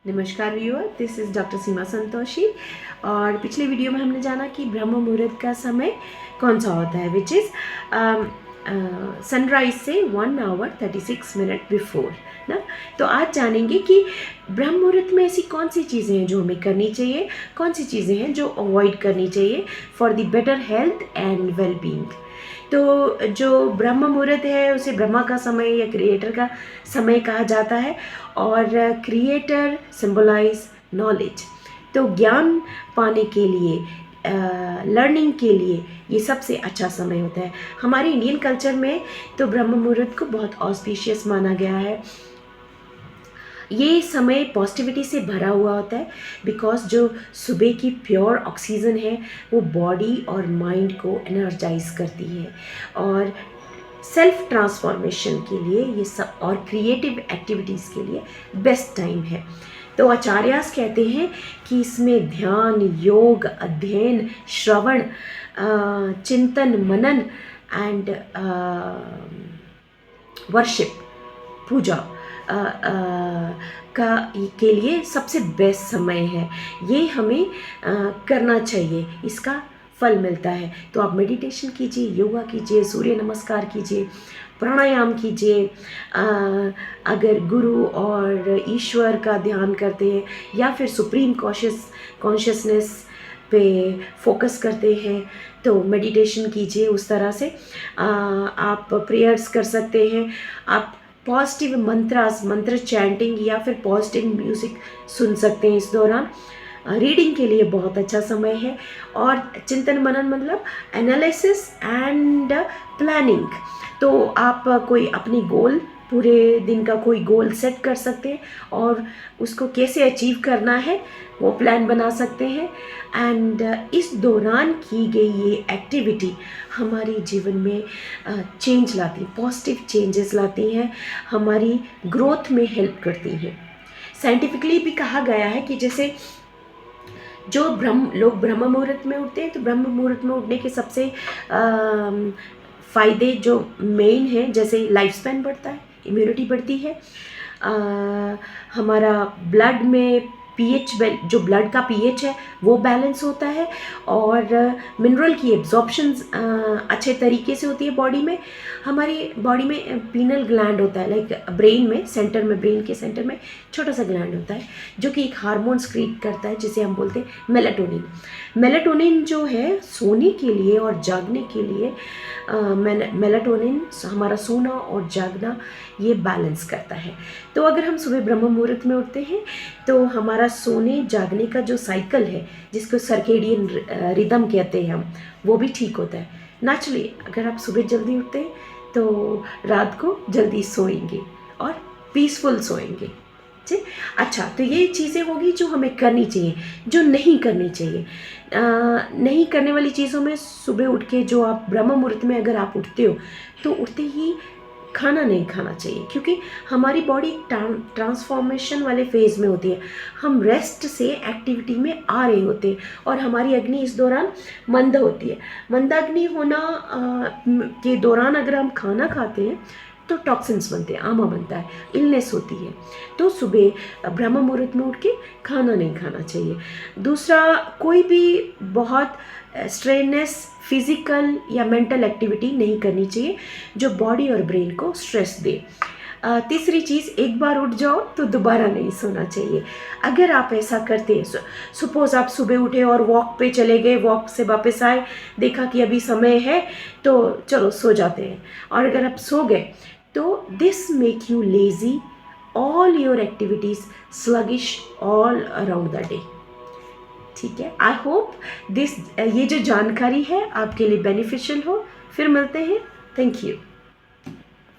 नमस्कार viewer, this is doctor सीमा संतोषी। और पिछले वीडियो में हमने जाना कि ब्रह्म मुहूर्त का समय कौन सा होता है, विच इज़ सनराइज से 1 आवर 36 मिनट बिफोर ना। तो आज जानेंगे कि ब्रह्म मुहूर्त में ऐसी कौन सी चीज़ें हैं जो हमें करनी चाहिए, कौन सी चीज़ें हैं जो अवॉइड करनी चाहिए for the better health and well being. तो जो ब्रह्म मुहूर्त है उसे ब्रह्मा का समय या क्रिएटर का समय कहा जाता है, और क्रिएटर सिंबलाइज नॉलेज। तो ज्ञान पाने के लिए, लर्निंग के लिए ये सबसे अच्छा समय होता है। हमारे इंडियन कल्चर में तो ब्रह्म मुहूर्त को बहुत ऑस्पिशियस माना गया है। ये समय पॉजिटिविटी से भरा हुआ होता है, बिकॉज जो सुबह की प्योर ऑक्सीजन है वो बॉडी और माइंड को एनर्जाइज करती है, और सेल्फ ट्रांसफॉर्मेशन के लिए ये सब और क्रिएटिव एक्टिविटीज़ के लिए बेस्ट टाइम है। तो आचार्यास कहते हैं कि इसमें ध्यान, योग, अध्ययन, श्रवण, चिंतन, मनन एंड वर्शिप, पूजा के लिए सबसे बेस्ट समय है। ये हमें करना चाहिए, इसका फल मिलता है। तो आप मेडिटेशन कीजिए, योगा कीजिए, सूर्य नमस्कार कीजिए, प्राणायाम कीजिए। अगर गुरु और ईश्वर का ध्यान करते हैं या फिर सुप्रीम कॉन्शियसनेस पे फोकस करते हैं तो मेडिटेशन कीजिए। उस तरह से आप प्रेयर्स कर सकते हैं, आप पॉजिटिव मंत्र चैंटिंग या फिर पॉजिटिव म्यूज़िक सुन सकते हैं इस दौरान। रीडिंग के लिए बहुत अच्छा समय है, और चिंतन मनन मतलब एनालिसिस एंड प्लानिंग। तो आप कोई अपनी गोल, पूरे दिन का कोई गोल सेट कर सकते हैं और उसको कैसे अचीव करना है वो प्लान बना सकते हैं। एंड इस दौरान की गई ये एक्टिविटी हमारे जीवन में चेंज लाती, पॉजिटिव चेंजेस लाती हैं, हमारी ग्रोथ में हेल्प करती हैं। साइंटिफिकली भी कहा गया है कि जैसे जो लोग ब्रह्म मुहूर्त में उठते हैं, तो ब्रह्म मुहूर्त में उठने के सबसे फ़ायदे जो मेन हैं, जैसे लाइफ स्पैन बढ़ता है, इम्यूनिटी बढ़ती है, हमारा ब्लड में पीएच, जो ब्लड का पीएच है वो बैलेंस होता है, और मिनरल की एब्जॉर्प्शन अच्छे तरीके से होती है बॉडी में। हमारी बॉडी में पीनल ग्लैंड होता है, लाइक ब्रेन में, सेंटर में, ब्रेन के सेंटर में छोटा सा ग्लैंड होता है जो कि एक हार्मोन स्क्रीट करता है जिसे हम बोलते हैं मेलाटोनिन। मेलाटोनिन जो है सोने के लिए और जागने के लिए, मेलाटोनिन हमारा सोना और जागना ये बैलेंस करता है। तो अगर हम सुबह ब्रह्म मुहूर्त में उठते हैं तो हमारा सोने जागने का जो साइकिल है, जिसको सर्केडियन रिदम कहते हैं हम, वो भी ठीक होता है। नेचुरली अगर आप सुबह जल्दी उठते हैं तो रात को जल्दी सोएंगे और पीसफुल सोएंगे। ठीक, अच्छा, तो ये चीज़ें होगी जो हमें करनी चाहिए। जो नहीं करनी चाहिए, नहीं करने वाली चीज़ों में सुबह उठ के, जो आप ब्रह्म मुहूर्त में अगर आप उठते हो तो उठते ही खाना नहीं खाना चाहिए, क्योंकि हमारी बॉडी ट्रांसफॉर्मेशन वाले फेज़ में होती है। हम रेस्ट से एक्टिविटी में आ रहे होते हैं, और हमारी अग्नि इस दौरान मंद होती है। मंदाग्नि होना के दौरान अगर हम खाना खाते हैं तो टॉक्सिन्स बनते हैं, आमा बनता है, इलनेस होती है। तो सुबह ब्रह्म मुहूर्त में उठ के खाना नहीं खाना चाहिए। दूसरा, कोई भी बहुत स्ट्रेननेस फिजिकल या मेंटल एक्टिविटी नहीं करनी चाहिए जो बॉडी और ब्रेन को स्ट्रेस दे। तीसरी चीज़, एक बार उठ जाओ तो दोबारा नहीं सोना चाहिए। अगर आप ऐसा करते हैं, सपोज़ आप सुबह उठे और वॉक पे चले गए, वॉक से वापस आए, देखा कि अभी समय है तो चलो सो जाते हैं, और अगर आप सो गए तो this make you lazy, all your activities sluggish all around the day. ठीक है, आई होप ये जो जानकारी है आपके लिए बेनिफिशियल हो। फिर मिलते हैं, थैंक यू।